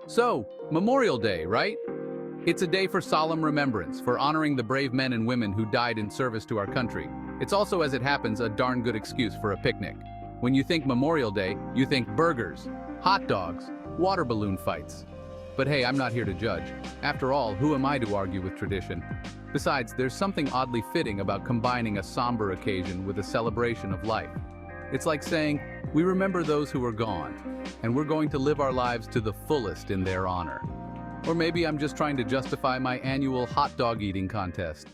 So, Memorial Day, right? It's a day for solemn remembrance, for honoring the brave men and women who died in service to our country. It's also, as it happens, a darn good excuse for a picnic. When you think Memorial Day, you think burgers, hot dogs, water balloon fights. But hey, I'm not here to judge. After all, who am I to argue with tradition? Besides, there's something oddly fitting about combining a somber occasion with a celebration of life. It's like saying, we remember those who are gone, and we're going to live our lives to the fullest in their honor. Or maybe I'm just trying to justify my annual hot dog eating contest.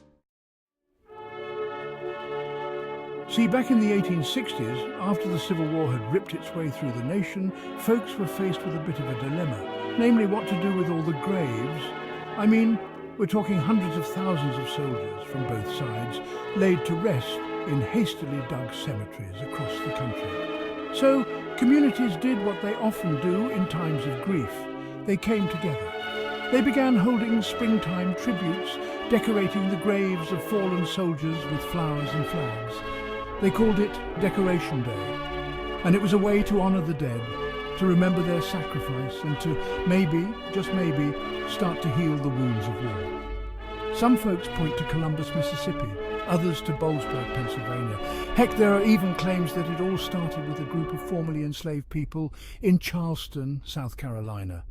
See, back in the 1860s, after the Civil War had ripped its way through the nation, folks were faced with a bit of a dilemma, namely what to do with all the graves. I mean, we're talking hundreds of thousands of soldiers from both sides, laid to rest in hastily dug cemeteries across the country. So, communities did what they often do in times of grief. They came together. They began holding springtime tributes, decorating the graves of fallen soldiers with flowers and flags. They called it Decoration Day, and it was a way to honor the dead, to remember their sacrifice, and to maybe, just maybe, start to heal the wounds of war. Some folks point to Columbus, Mississippi, others to Boalsburg, Pennsylvania. Heck, there are even claims that it all started with a group of formerly enslaved people in Charleston, South Carolina.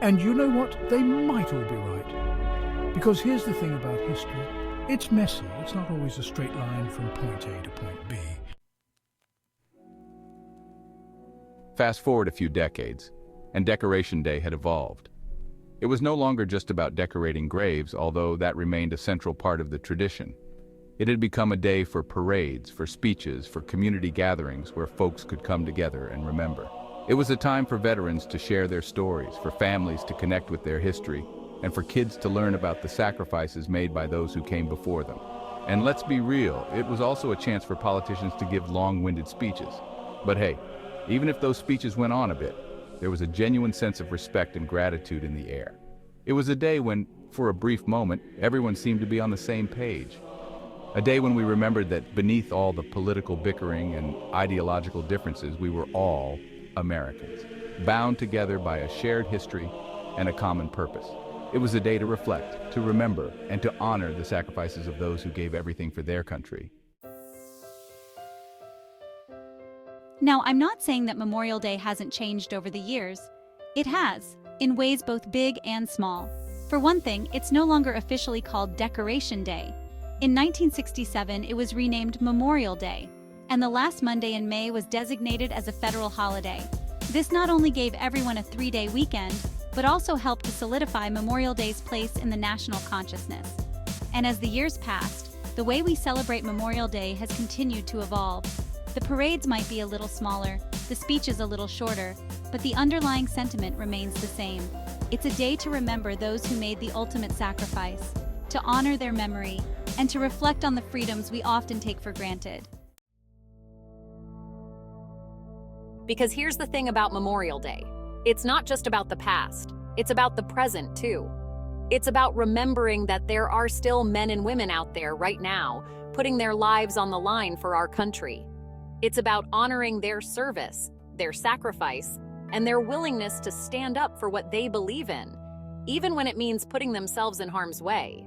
And you know what? They might all be right. Because here's the thing about history. It's messy. It's not always a straight line from point A to point B. Fast forward a few decades, and Decoration Day had evolved. It was no longer just about decorating graves, although that remained a central part of the tradition. It had become a day for parades, for speeches, for community gatherings where folks could come together and remember. It was a time for veterans to share their stories, for families to connect with their history, and for kids to learn about the sacrifices made by those who came before them. And let's be real, it was also a chance for politicians to give long-winded speeches. But hey, even if those speeches went on a bit, there was a genuine sense of respect and gratitude in the air. It was a day when, for a brief moment, everyone seemed to be on the same page. A day when we remembered that beneath all the political bickering and ideological differences, we were all Americans, bound together by a shared history and a common purpose. It was a day to reflect, to remember, and to honor the sacrifices of those who gave everything for their country. Now, I'm not saying that Memorial Day hasn't changed over the years. It has, in ways both big and small. For one thing, it's no longer officially called Decoration Day. In 1967, it was renamed Memorial Day, and the last Monday in May was designated as a federal holiday. This not only gave everyone a 3-day weekend, but also helped to solidify Memorial Day's place in the national consciousness. And as the years passed, the way we celebrate Memorial Day has continued to evolve. The parades might be a little smaller, the speeches a little shorter, but the underlying sentiment remains the same. It's a day to remember those who made the ultimate sacrifice, to honor their memory, and to reflect on the freedoms we often take for granted. Because here's the thing about Memorial Day. It's not just about the past, it's about the present too. It's about remembering that there are still men and women out there right now, putting their lives on the line for our country. It's about honoring their service, their sacrifice, and their willingness to stand up for what they believe in, even when it means putting themselves in harm's way.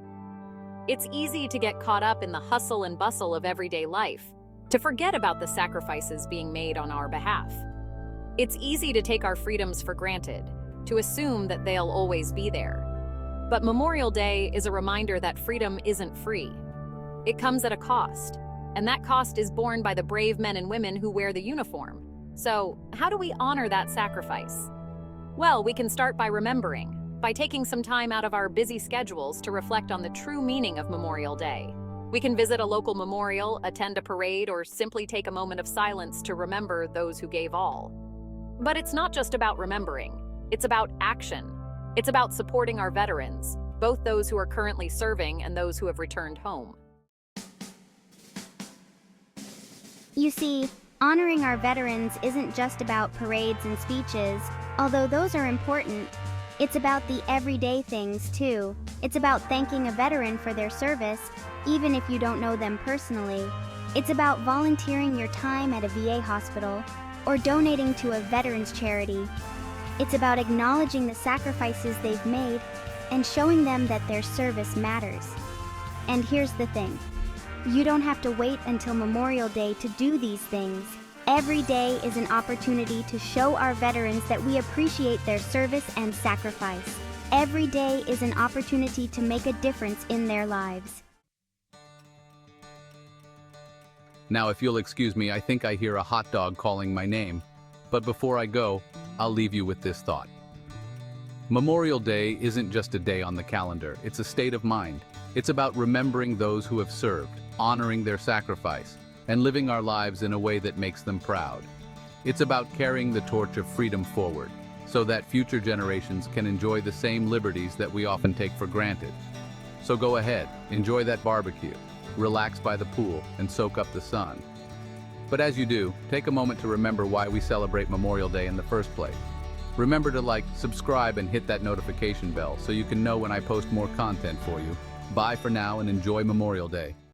It's easy to get caught up in the hustle and bustle of everyday life, to forget about the sacrifices being made on our behalf. It's easy to take our freedoms for granted, to assume that they'll always be there. But Memorial Day is a reminder that freedom isn't free. It comes at a cost, and that cost is borne by the brave men and women who wear the uniform. So, how do we honor that sacrifice? Well, we can start by remembering, by taking some time out of our busy schedules to reflect on the true meaning of Memorial Day. We can visit a local memorial, attend a parade, or simply take a moment of silence to remember those who gave all. But it's not just about remembering, it's about action. It's about supporting our veterans, both those who are currently serving and those who have returned home. You see, honoring our veterans isn't just about parades and speeches, although those are important. It's about the everyday things too. It's about thanking a veteran for their service, even if you don't know them personally. It's about volunteering your time at a VA hospital or donating to a veterans charity. It's about acknowledging the sacrifices they've made and showing them that their service matters. And here's the thing. You don't have to wait until Memorial Day to do these things. Every day is an opportunity to show our veterans that we appreciate their service and sacrifice. Every day is an opportunity to make a difference in their lives. Now, if you'll excuse me, I think I hear a hot dog calling my name. But before I go, I'll leave you with this thought. Memorial Day isn't just a day on the calendar, it's a state of mind. It's about remembering those who have served, honoring their sacrifice, and living our lives in a way that makes them proud. It's about carrying the torch of freedom forward, so that future generations can enjoy the same liberties that we often take for granted. So go ahead, enjoy that barbecue, relax by the pool, and soak up the sun. But as you do, take a moment to remember why we celebrate Memorial Day in the first place. Remember to like, subscribe, and hit that notification bell so you can know when I post more content for you. Bye for now and enjoy Memorial Day.